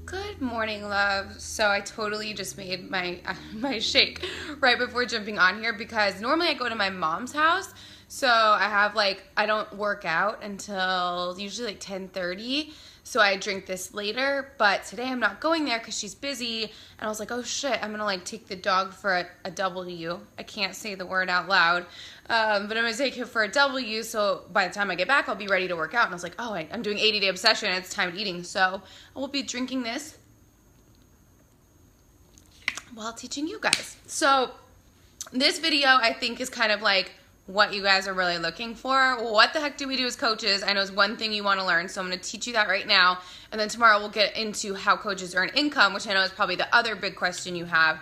Good morning, love. So I totally just made my my shake right before jumping on here because normally I go to my mom's house. So I don't work out until usually like 10:30. So I drink this later, but today I'm not going there because she's busy. And I was like, oh shit, I'm gonna like take the dog for a W. I can't say the word out loud, but I'm gonna take her for a W. So by the time I get back, I'll be ready to work out. And I was like, oh, I'm doing 80-day obsession. It's time eating. So I will be drinking this while teaching you guys. So this video I think is kind of like what you guys are really looking for. What the heck do we do as coaches? I know is one thing you want to learn, so I'm going to teach you that right now. And then tomorrow we'll get into how coaches earn income, which I know is probably the other big question you have.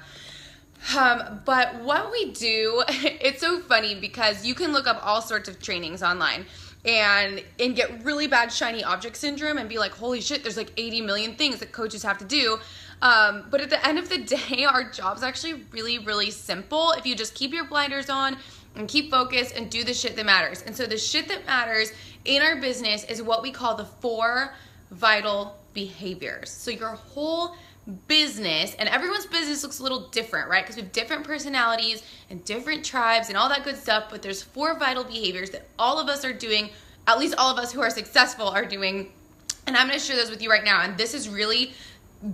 But what we do, it's so funny because you can look up all sorts of trainings online and get really bad shiny object syndrome and be like, holy shit, there's like 80 million things that coaches have to do. But at the end of the day, our job's actually really, really simple if you just keep your blinders on and keep focused and do the shit that matters. And so the shit that matters in our business is what we call the 4 vital behaviors. So your whole business, and everyone's business looks a little different, right? Because we have different personalities and different tribes and all that good stuff, but there's 4 vital behaviors that all of us are doing, at least all of us who are successful are doing. And I'm gonna share those with you right now. And this is really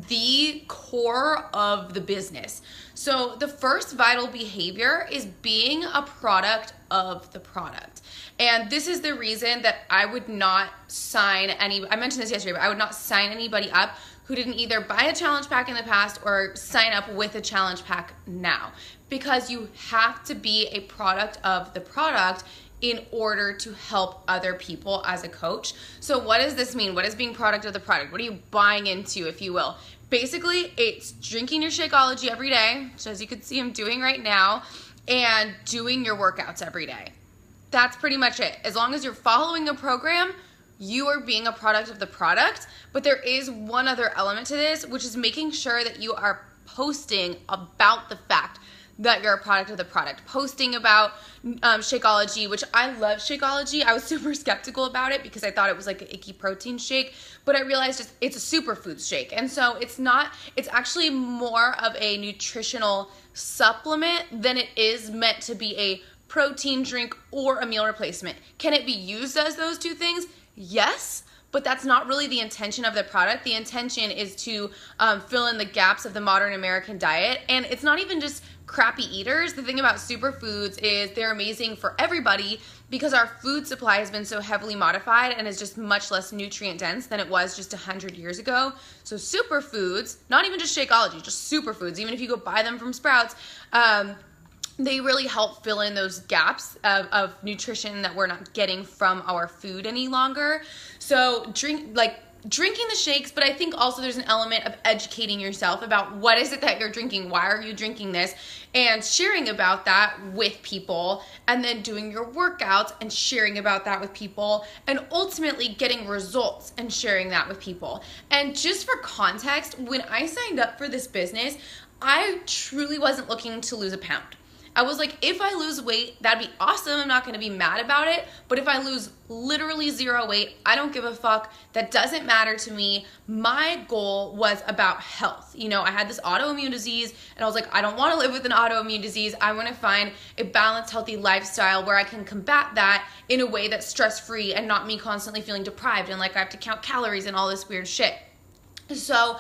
the core of the business. So the first vital behavior is being a product of the product. And this is the reason that I would not sign I mentioned this yesterday, but I would not sign anybody up who didn't either buy a challenge pack in the past or sign up with a challenge pack now. Because you have to be a product of the product in order to help other people as a coach. So what does this mean? What is being product of the product? What are you buying into, if you will? Basically, it's drinking your Shakeology every day, which as you can see I'm doing right now, and doing your workouts every day. That's pretty much it. As long as you're following a program, you are being a product of the product. But there is one other element to this, which is making sure that you are posting about the fact that you're a product of the product. Posting about Shakeology, which I love Shakeology. I was super skeptical about it because I thought it was like an icky protein shake, but I realized it's a superfood shake. And so it's actually more of a nutritional supplement than it is meant to be a protein drink or a meal replacement. Can it be used as those two things? Yes. But that's not really the intention of the product. The intention is to fill in the gaps of the modern American diet. And it's not even just crappy eaters. The thing about superfoods is they're amazing for everybody because our food supply has been so heavily modified and is just much less nutrient dense than it was just 100 years ago. So superfoods, not even just Shakeology, just superfoods, even if you go buy them from Sprouts, they really help fill in those gaps of nutrition that we're not getting from our food any longer. So drinking the shakes, but I think also there's an element of educating yourself about what is it that you're drinking, why are you drinking this, and sharing about that with people, and then doing your workouts and sharing about that with people, and ultimately getting results and sharing that with people. And just for context, when I signed up for this business, I truly wasn't looking to lose a pound. I was like, if I lose weight, that'd be awesome. I'm not gonna be mad about it. But if I lose literally 0 weight, I don't give a fuck. That doesn't matter to me. My goal was about health. You know, I had this autoimmune disease and I was like, I don't wanna live with an autoimmune disease. I wanna find a balanced, healthy lifestyle where I can combat that in a way that's stress-free and not me constantly feeling deprived and like I have to count calories and all this weird shit. So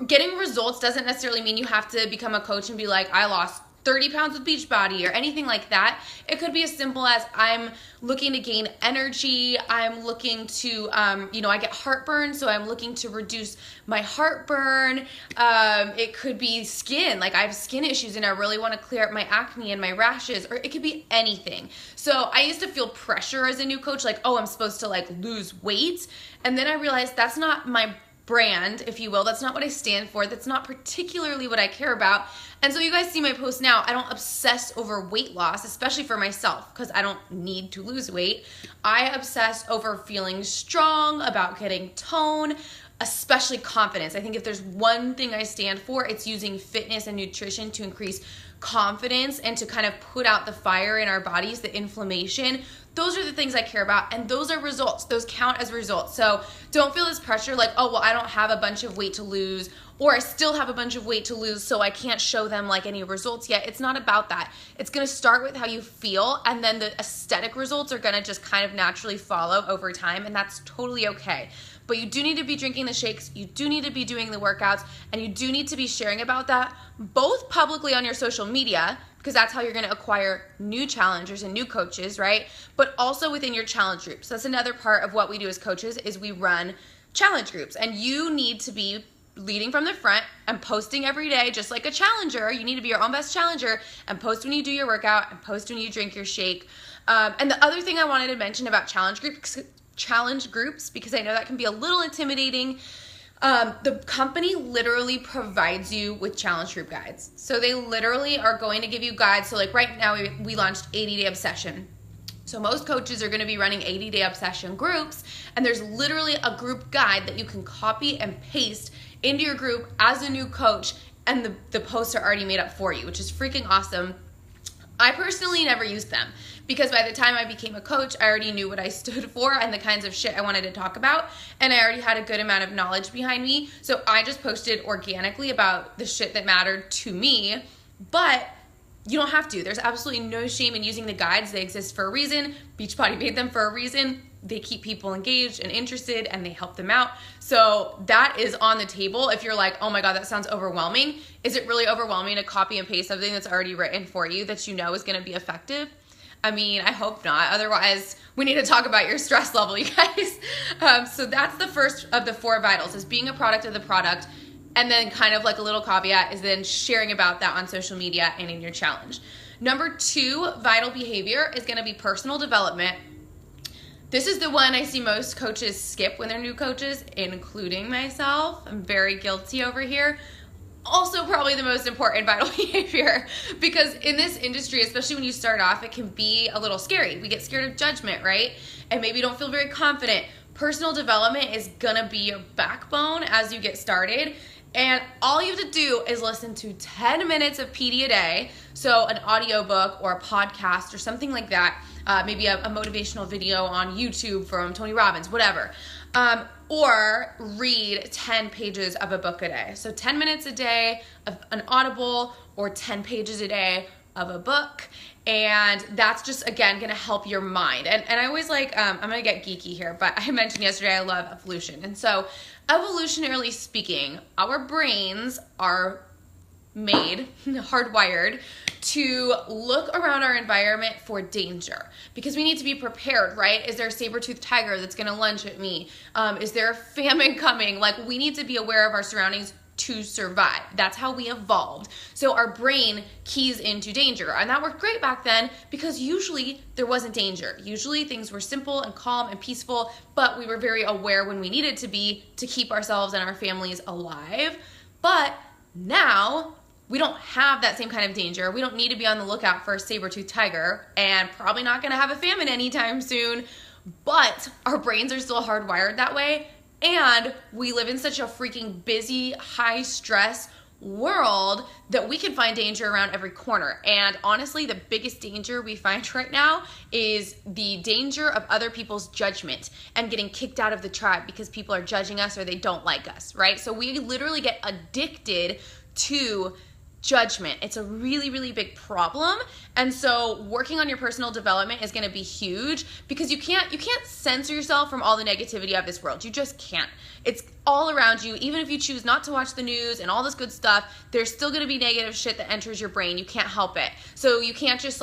getting results doesn't necessarily mean you have to become a coach and be like, I lost 30 pounds with Beachbody or anything like that. It could be as simple as I'm looking to gain energy. I'm looking to, I get heartburn, so I'm looking to reduce my heartburn. It could be skin, like I have skin issues and I really want to clear up my acne and my rashes, or it could be anything. So I used to feel pressure as a new coach, like, oh, I'm supposed to like lose weight. And then I realized that's not my brand, if you will. That's not what I stand for. That's not particularly what I care about. And so you guys see my post now. I don't obsess over weight loss, especially for myself, because I don't need to lose weight. I obsess over feeling strong, about getting tone, especially confidence. I think if there's one thing I stand for, it's using fitness and nutrition to increase confidence and to kind of put out the fire in our bodies, the inflammation, Those are the things I care about, and those are results. Those count as results. So don't feel this pressure like, oh, well, I don't have a bunch of weight to lose, or I still have a bunch of weight to lose, so I can't show them like any results yet. It's not about that. It's gonna start with how you feel, and then the aesthetic results are gonna just kind of naturally follow over time, and that's totally okay. But you do need to be drinking the shakes, you do need to be doing the workouts, and you do need to be sharing about that, both publicly on your social media, because that's how you're gonna acquire new challengers and new coaches, right? But also within your challenge groups. That's another part of what we do as coaches, is we run challenge groups, and you need to be leading from the front and posting every day, just like a challenger. You need to be your own best challenger and post when you do your workout and post when you drink your shake. And the other thing I wanted to mention about challenge groups, because I know that can be a little intimidating, the company literally provides you with challenge group guides. So they literally are going to give you guides. So like right now we launched 80-day obsession. So most coaches are going to be running 80-day obsession groups, and there's literally a group guide that you can copy and paste into your group as a new coach, and the posts are already made up for you, which is freaking awesome. I personally never used them because by the time I became a coach, I already knew what I stood for and the kinds of shit I wanted to talk about, and I already had a good amount of knowledge behind me. So I just posted organically about the shit that mattered to me, but you don't have to. There's absolutely no shame in using the guides. They exist for a reason. Beachbody made them for a reason. They keep people engaged and interested, and they help them out. So that is on the table. If you're like, oh my God, that sounds overwhelming. Is it really overwhelming to copy and paste something that's already written for you that you know is going to be effective? I mean, I hope not. Otherwise, we need to talk about your stress level, you guys. So that's the first of the 4 vitals, is being a product of the product. And then kind of like a little caveat is then sharing about that on social media and in your challenge. Number 2 vital behavior is going to be personal development. This is the one I see most coaches skip when they're new coaches, including myself. I'm very guilty over here. Also probably the most important vital behavior, because in this industry, especially when you start off, it can be a little scary. We get scared of judgment, right? And maybe don't feel very confident. Personal development is gonna be your backbone as you get started. And all you have to do is listen to 10 minutes of PD a day, so an audiobook or a podcast or something like that, maybe a motivational video on YouTube from Tony Robbins, whatever, or read 10 pages of a book a day. So 10 minutes a day of an Audible, or 10 pages a day of a book, and that's just, again, gonna help your mind. And I always like, I'm gonna get geeky here, but I mentioned yesterday I love evolution. And so evolutionarily speaking, our brains are made, hardwired, to look around our environment for danger, because we need to be prepared, right? Is there a saber-toothed tiger that's gonna lunge at me? Is there a famine coming? Like, we need to be aware of our surroundings to survive. That's how we evolved. So our brain keys into danger, and that worked great back then because usually there wasn't danger. Usually things were simple and calm and peaceful, but we were very aware when we needed to be to keep ourselves and our families alive. But now we don't have that same kind of danger. We don't need to be on the lookout for a saber-toothed tiger, and probably not gonna have a famine anytime soon, but our brains are still hardwired that way. And we live in such a freaking busy, high-stress world that we can find danger around every corner. And honestly, the biggest danger we find right now is the danger of other people's judgment and getting kicked out of the tribe because people are judging us or they don't like us, right? So we literally get addicted to judgment. It's a really, really big problem. And so working on your personal development is going to be huge, because you can't censor yourself from all the negativity of this world. You just can't. It's all around you. Even if you choose not to watch the news and all this good stuff, there's still going to be negative shit that enters your brain. You can't help it. So you can't just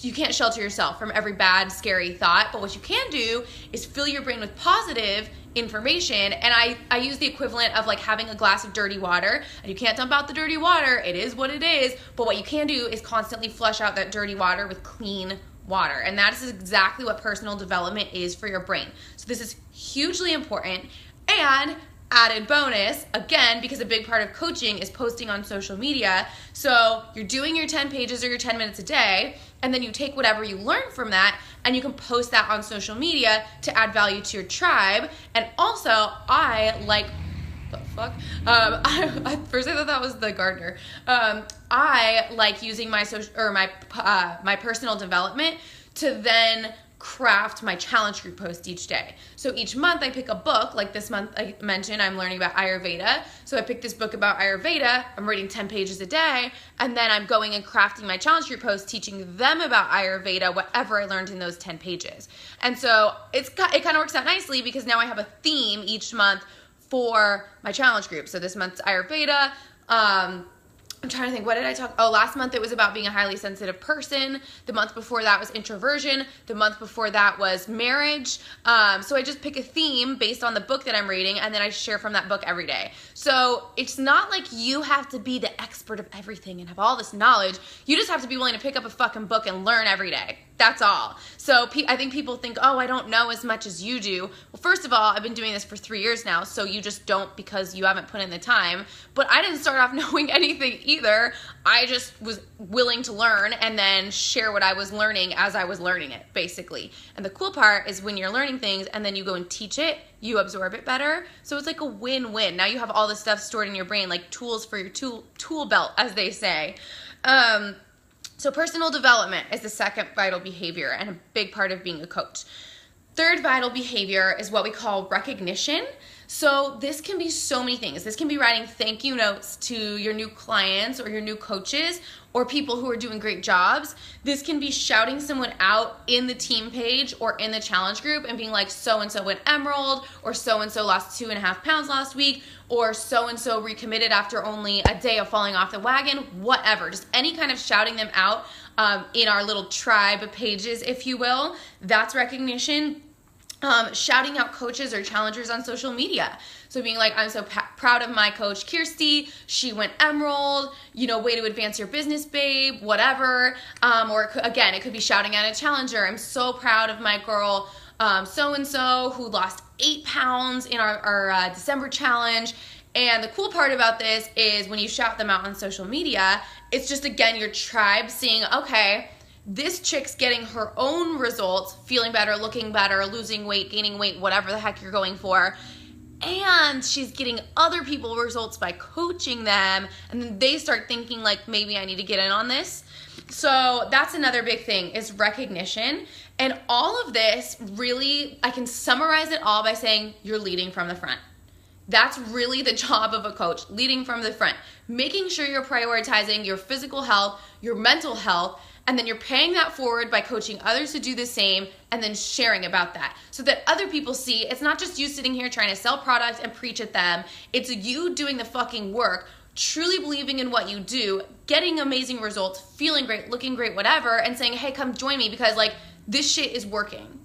you can't shelter yourself from every bad, scary thought, but what you can do is fill your brain with positive information. And I use the equivalent of like having a glass of dirty water, and you can't dump out the dirty water. It is what it is. But what you can do is constantly flush out that dirty water with clean water. And that is exactly what personal development is for your brain. So this is hugely important. And added bonus, again, because a big part of coaching is posting on social media. So you're doing your 10 pages or your 10 minutes a day, and then you take whatever you learn from that and you can post that on social media to add value to your tribe. And also, I like, the fuck? At first I thought that was the gardener. I like using my social, or my personal development to then craft my challenge group post each day. So each month I pick a book. Like this month I mentioned I'm learning about Ayurveda. So I picked this book about Ayurveda. I'm reading 10 pages a day, and then I'm going and crafting my challenge group post, teaching them about Ayurveda, whatever I learned in those 10 pages. And so it kind of works out nicely because now I have a theme each month for my challenge group. So this month's Ayurveda. I'm trying to think, what did I talk? Oh, last month it was about being a highly sensitive person. The month before that was introversion. The month before that was marriage. So I just pick a theme based on the book that I'm reading, and then I share from that book every day. So it's not like you have to be the expert of everything and have all this knowledge. You just have to be willing to pick up a fucking book and learn every day. That's all. So I think people think, oh, I don't know as much as you do. Well, first of all, I've been doing this for 3 years now, so you just don't because you haven't put in the time. But I didn't start off knowing anything either. I just was willing to learn and then share what I was learning as I was learning it, basically. And the cool part is when you're learning things and then you go and teach it, you absorb it better. So it's like a win-win. Now you have all this stuff stored in your brain, like tools for your tool belt, as they say. So personal development is the second vital behavior and a big part of being a coach. Third vital behavior is what we call recognition. So this can be so many things. This can be writing thank you notes to your new clients or your new coaches or people who are doing great jobs. This can be shouting someone out in the team page or in the challenge group and being like, so-and-so went emerald, or so-and-so lost 2.5 pounds last week, or so-and-so recommitted after only a day of falling off the wagon, whatever. Just any kind of shouting them out in our little tribe pages, if you will. That's recognition. Shouting out coaches or challengers on social media. So being like, I'm so proud of my coach, Kirsty. She went emerald, way to advance your business, babe, whatever. Or it could be shouting at a challenger. I'm so proud of my girl, so-and-so, who lost 8 pounds in our December challenge. And the cool part about this is when you shout them out on social media, it's just, again, your tribe seeing, okay, this chick's getting her own results, feeling better, looking better, losing weight, gaining weight, whatever the heck you're going for. And she's getting other people results by coaching them. And then they start thinking like, maybe I need to get in on this. So that's another big thing is recognition. And all of this really, I can summarize it all by saying you're leading from the front. That's really the job of a coach, leading from the front, making sure you're prioritizing your physical health, your mental health, and then you're paying that forward by coaching others to do the same and then sharing about that so that other people see it's not just you sitting here trying to sell products and preach at them. It's you doing the fucking work, truly believing in what you do, getting amazing results, feeling great, looking great, whatever, and saying, hey, come join me because this shit is working.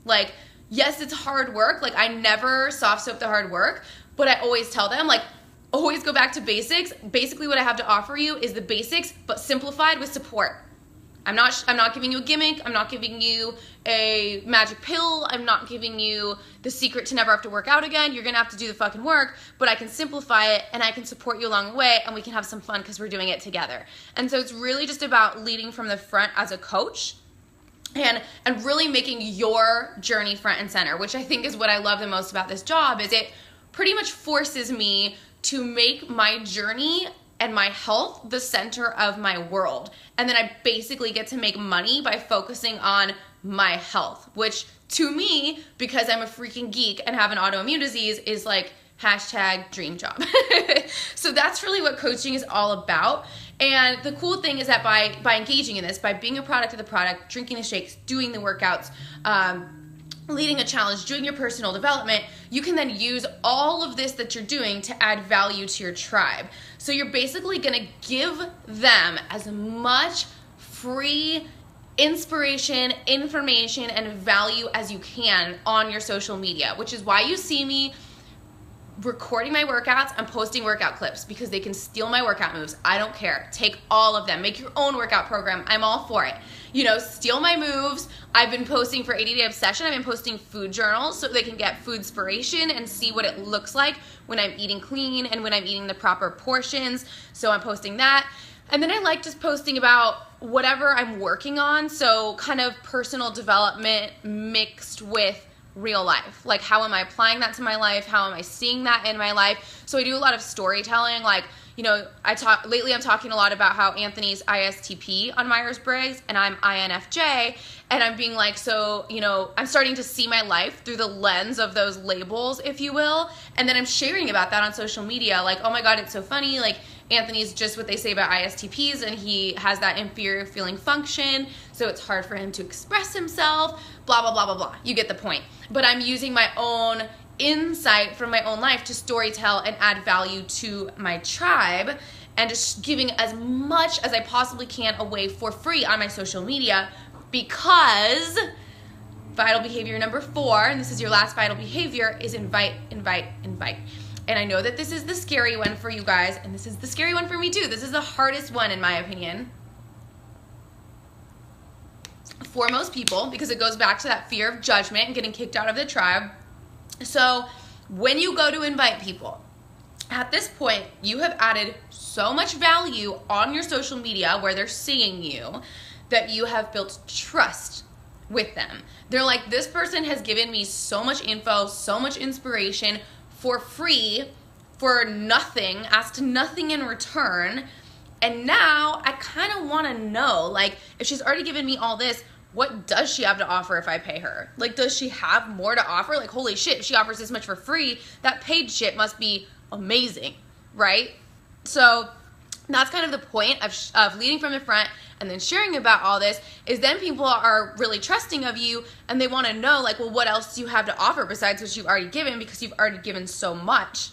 Yes, it's hard work. I never soft soap the hard work, but I always tell them always go back to basics. Basically what I have to offer you is the basics, but simplified with support. I'm not giving you a gimmick. I'm not giving you a magic pill. I'm not giving you the secret to never have to work out again. You're going to have to do the fucking work, but I can simplify it and I can support you along the way and we can have some fun because we're doing it together. And so it's really just about leading from the front as a coach and really making your journey front and center, which I think is what I love the most about this job is it pretty much forces me to make my journey and my health the center of my world. And then I basically get to make money by focusing on my health, which to me, because I'm a freaking geek and have an autoimmune disease, is #dream job. So that's really what coaching is all about. And the cool thing is that by engaging in this, by being a product of the product, drinking the shakes, doing the workouts, leading a challenge, doing your personal development, you can then use all of this that you're doing to add value to your tribe. So you're basically gonna give them as much free inspiration, information, and value as you can on your social media, which is why you see me recording my workouts and posting workout clips because they can steal my workout moves. I don't care. Take all of them. Make your own workout program. I'm all for it. Steal my moves. I've been posting for 80 Day Obsession. I've been posting food journals so they can get food inspiration and see what it looks like when I'm eating clean and when I'm eating the proper portions. So I'm posting that. And then I like just posting about whatever I'm working on. So kind of personal development mixed with real life. Like, how am I applying that to my life? How am I seeing that in my life? So I do a lot of storytelling. Like, you know, lately I'm talking a lot about how Anthony's ISTP on Myers-Briggs and I'm INFJ, and I'm being like, so, you know, I'm starting to see my life through the lens of those labels, if you will, and then I'm sharing about that on social media, like, oh my God, it's so funny, like, Anthony's just what they say about ISTPs, and he has that inferior feeling function, so it's hard for him to express himself, blah, blah, blah, blah, blah. You get the point. But I'm using my own insight from my own life to storytell and add value to my tribe, and just giving as much as I possibly can away for free on my social media, because vital behavior number 4, and this is your last vital behavior, is invite, invite, invite. And I know that this is the scary one for you guys, and this is the scary one for me too. This is the hardest one in my opinion for most people, because it goes back to that fear of judgment and getting kicked out of the tribe. So when you go to invite people, at this point, you have added so much value on your social media where they're seeing you that you have built trust with them. They're like, this person has given me so much info, so much inspiration for free, for nothing, asked nothing in return. And now I kind of want to know, like, if she's already given me all this, what does she have to offer if I pay her? Like, does she have more to offer? Like, holy shit, if she offers this much for free, that paid shit must be amazing, right? So that's kind of the point of leading from the front and then sharing about all this, is then people are really trusting of you, and they want to know, like, well, what else do you have to offer besides what you've already given, because you've already given so much.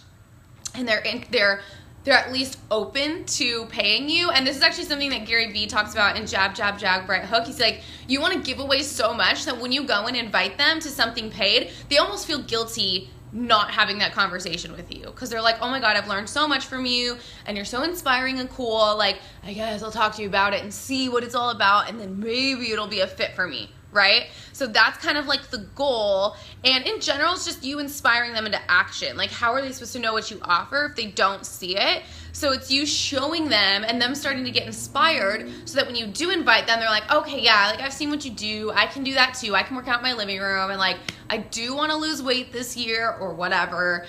And they're at least open to paying you. And this is actually something that Gary Vee talks about in Jab, Jab, Jab, Right Hook. He's like, you want to give away so much that when you go and invite them to something paid, they almost feel guilty not having that conversation with you, because they're like, oh my God, I've learned so much from you, and you're so inspiring and cool, like, I guess I'll talk to you about it and see what it's all about, and then maybe it'll be a fit for me, right? So that's kind of like the goal. And in general, it's just you inspiring them into action. Like, how are they supposed to know what you offer if they don't see it? So it's you showing them and them starting to get inspired, so that when you do invite them, they're like, okay, yeah, like, I've seen what you do. I can do that too. I can work out in my living room, and like, I do want to lose weight this year or whatever.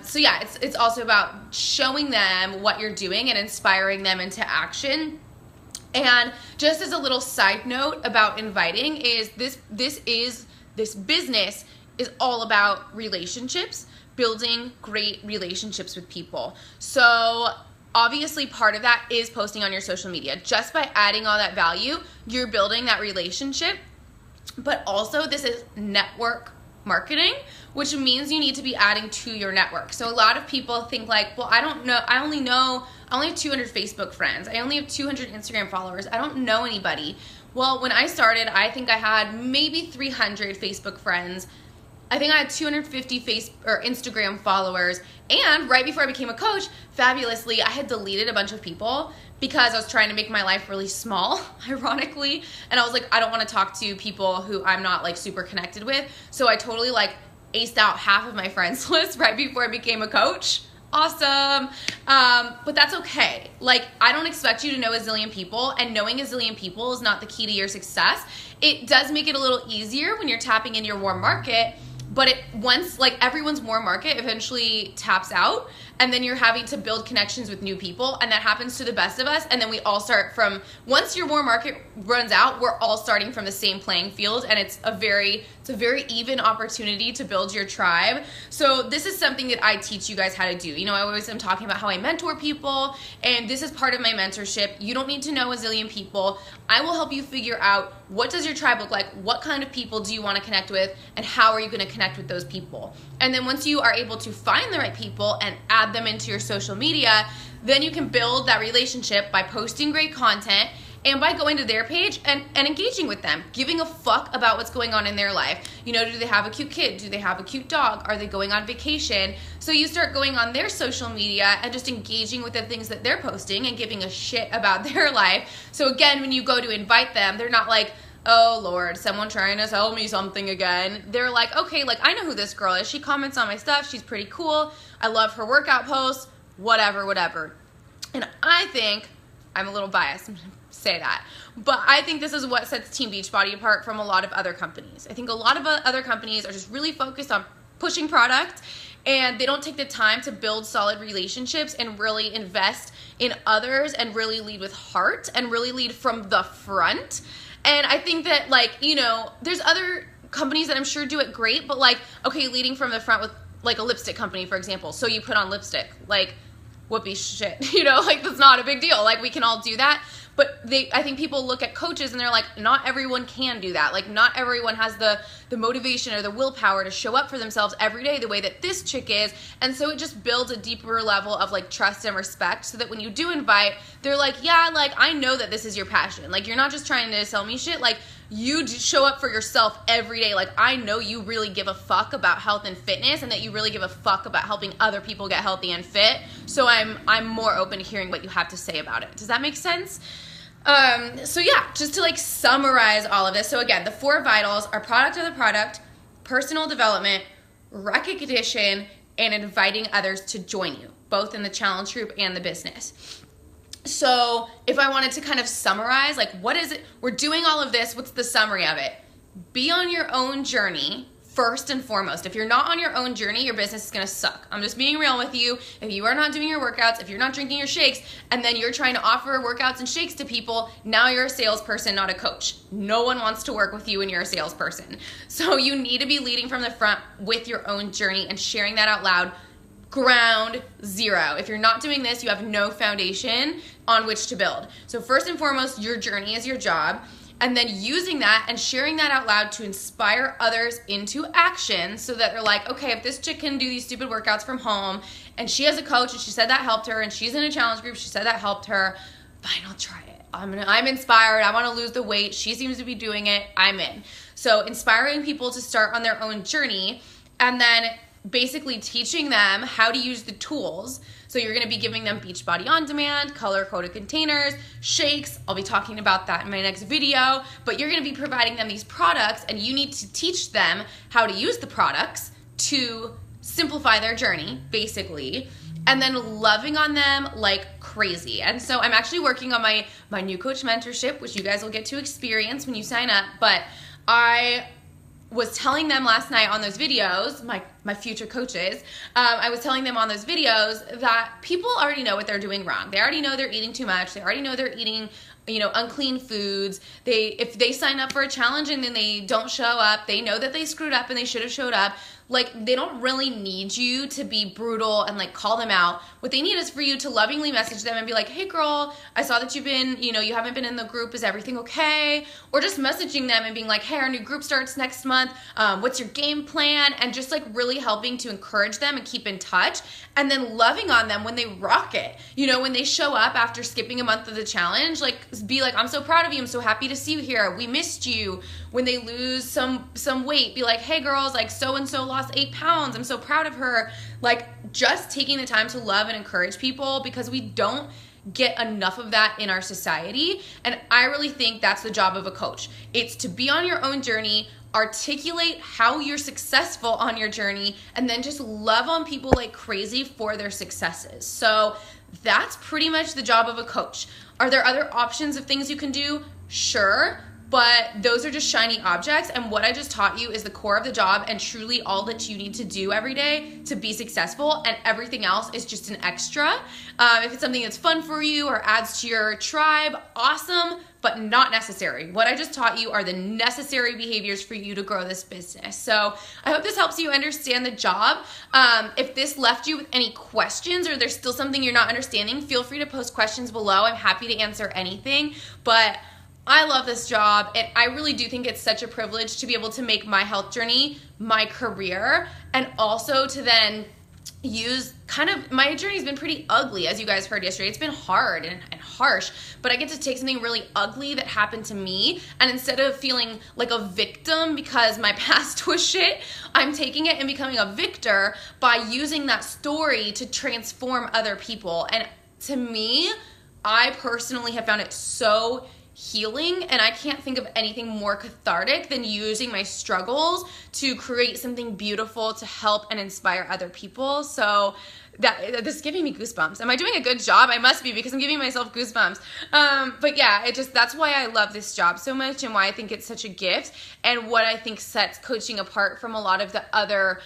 So yeah, it's also about showing them what you're doing and inspiring them into action. And just as a little side note about inviting, is this business is all about relationships, building great relationships with people. So obviously part of that is posting on your social media. Just by adding all that value, you're building that relationship. But also, this is network marketing, which means you need to be adding to your network. So a lot of people think like, well, I only have 200 Facebook friends. I only have 200 Instagram followers. I don't know anybody. Well, when I started, I think I had maybe 300 Facebook friends. I think I had 250 Instagram followers. And right before I became a coach, fabulously, I had deleted a bunch of people because I was trying to make my life really small, ironically. And I was like, I don't want to talk to people who I'm not like super connected with. So I totally like aced out half of my friends list right before I became a coach. Awesome. But that's okay. Like, I don't expect you to know a zillion people, and knowing a zillion people is not the key to your success. It does make it a little easier when you're tapping into your warm market, but once like everyone's warm market eventually taps out, and then you're having to build connections with new people, and that happens to the best of us. And then we all start from, once your warm market runs out, we're all starting from the same playing field, and it's a very even opportunity to build your tribe. So this is something that I teach you guys how to do. You know, I always am talking about how I mentor people, and this is part of my mentorship. You don't need to know a zillion people. I will help you figure out, what does your tribe look like? What kind of people do you want to connect with? And how are you going to connect with those people? And then once you are able to find the right people and add them into your social media, then you can build that relationship by posting great content and by going to their page and engaging with them, giving a fuck about what's going on in their life. You know, do they have a cute kid? Do they have a cute dog? Are they going on vacation? So you start going on their social media and just engaging with the things that they're posting and giving a shit about their life. So again, when you go to invite them, they're not like, oh Lord, someone trying to sell me something again. They're like, okay, like, I know who this girl is. She comments on my stuff. She's pretty cool. I love her workout posts, whatever. And I think, I'm a little biased, say that. But I think this is what sets Team Beachbody apart from a lot of other companies. I think a lot of other companies are just really focused on pushing product, and they don't take the time to build solid relationships and really invest in others and really lead with heart and really lead from the front. And I think that, like, you know, there's other companies that I'm sure do it great, but like, okay, leading from the front with like a lipstick company, for example. So you put on lipstick, like, whoopee shit, you know, like that's not a big deal. Like, we can all do that. But I think people look at coaches and they're like, not everyone can do that. Like, not everyone has the motivation or the willpower to show up for themselves every day the way that this chick is. And so it just builds a deeper level of like trust and respect, so that when you do invite, they're like, yeah, like, I know that this is your passion. Like, you're not just trying to sell me shit. Like, you show up for yourself every day. Like, I know you really give a fuck about health and fitness, and that you really give a fuck about helping other people get healthy and fit. So I'm more open to hearing what you have to say about it. Does that make sense? So yeah, just to like summarize all of this. So again, the 4 vitals are product of the product, personal development, recognition, and inviting others to join you, both in the challenge group and the business. So if I wanted to kind of summarize, like, what is it? We're doing all of this. What's the summary of it? Be on your own journey first and foremost. If you're not on your own journey, your business is going to suck. I'm just being real with you. If you are not doing your workouts, if you're not drinking your shakes, and then you're trying to offer workouts and shakes to people, now you're a salesperson, not a coach. No one wants to work with you when you're a salesperson. So you need to be leading from the front with your own journey and sharing that out loud. Ground zero. If you're not doing this, you have no foundation on which to build. So first and foremost, your journey is your job. And then using that and sharing that out loud to inspire others into action, so that they're like, okay, if this chick can do these stupid workouts from home, and she has a coach and she said that helped her, and she's in a challenge group, she said that helped her, fine, I'll try it. I'm inspired. I want to lose the weight. She seems to be doing it. I'm in. So inspiring people to start on their own journey, and then basically teaching them how to use the tools. So you're going to be giving them Beachbody On Demand, color-coded containers, shakes. I'll be talking about that in my next video. But you're going to be providing them these products, and you need to teach them how to use the products to simplify their journey, basically, and then loving on them like crazy. And so I'm actually working on my new coach mentorship, which you guys will get to experience when you sign up. But I was telling them last night on those videos, my future coaches, I was telling them on those videos that people already know what they're doing wrong. They already know they're eating too much. They already know they're eating, you know, unclean foods. If they sign up for a challenge and then they don't show up, they know that they screwed up and they should have showed up. Like, they don't really need you to be brutal and like call them out. What they need is for you to lovingly message them and be like, hey girl, I saw that you haven't been in the group. Is everything okay? Or just messaging them and being like, hey, our new group starts next month. What's your game plan? And just like really helping to encourage them and keep in touch, and then loving on them when they rock it. You know, when they show up after skipping a month of the challenge, like, be like, I'm so proud of you. I'm so happy to see you here. We missed you. When they lose some weight, be like, hey girls, like so-and-so lost 8 pounds. I'm so proud of her. Like, just taking the time to love and encourage people, because we don't get enough of that in our society. And I really think that's the job of a coach. It's to be on your own journey, articulate how you're successful on your journey, and then just love on people like crazy for their successes. So that's pretty much the job of a coach. Are there other options of things you can do? Sure. But those are just shiny objects, and what I just taught you is the core of the job and truly all that you need to do every day to be successful, and everything else is just an extra. If it's something that's fun for you or adds to your tribe, awesome, but not necessary. What I just taught you are the necessary behaviors for you to grow this business. So I hope this helps you understand the job. If this left you with any questions, or there's still something you're not understanding, feel free to post questions below. I'm happy to answer anything, but I love this job, and I really do think it's such a privilege to be able to make my health journey my career, and also to then use my journey's been pretty ugly, as you guys heard yesterday. It's been hard and harsh, but I get to take something really ugly that happened to me, and instead of feeling like a victim because my past was shit, I'm taking it and becoming a victor by using that story to transform other people. And to me, I personally have found it so healing, and I can't think of anything more cathartic than using my struggles to create something beautiful to help and inspire other people. So this is giving me goosebumps. Am I doing a good job? I must be, because I'm giving myself goosebumps. But yeah, that's why I love this job so much, and why I think it's such a gift, and what I think sets coaching apart from a lot of the other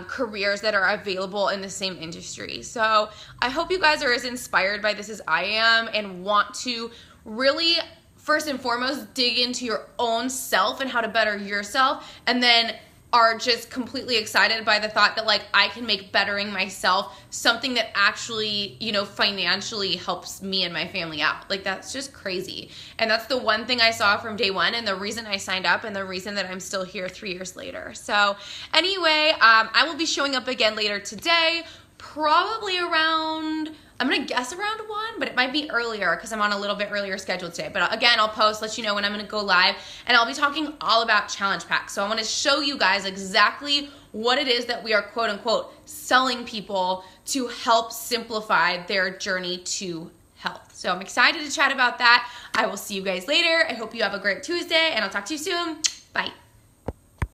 careers that are available in the same industry. So I hope you guys are as inspired by this as I am, and want to really, first and foremost, dig into your own self and how to better yourself, and then are just completely excited by the thought that, like, I can make bettering myself something that actually, you know, financially helps me and my family out. Like, that's just crazy. And that's the one thing I saw from day one, and the reason I signed up, and the reason that I'm still here 3 years later. So anyway, I will be showing up again later today, probably around, I'm gonna guess around 1, but it might be earlier because I'm on a little bit earlier schedule today. But again, I'll post, let you know when I'm gonna go live, and I'll be talking all about challenge packs. So I wanna show you guys exactly what it is that we are, quote unquote, selling people to help simplify their journey to health. So I'm excited to chat about that. I will see you guys later. I hope you have a great Tuesday, and I'll talk to you soon. Bye.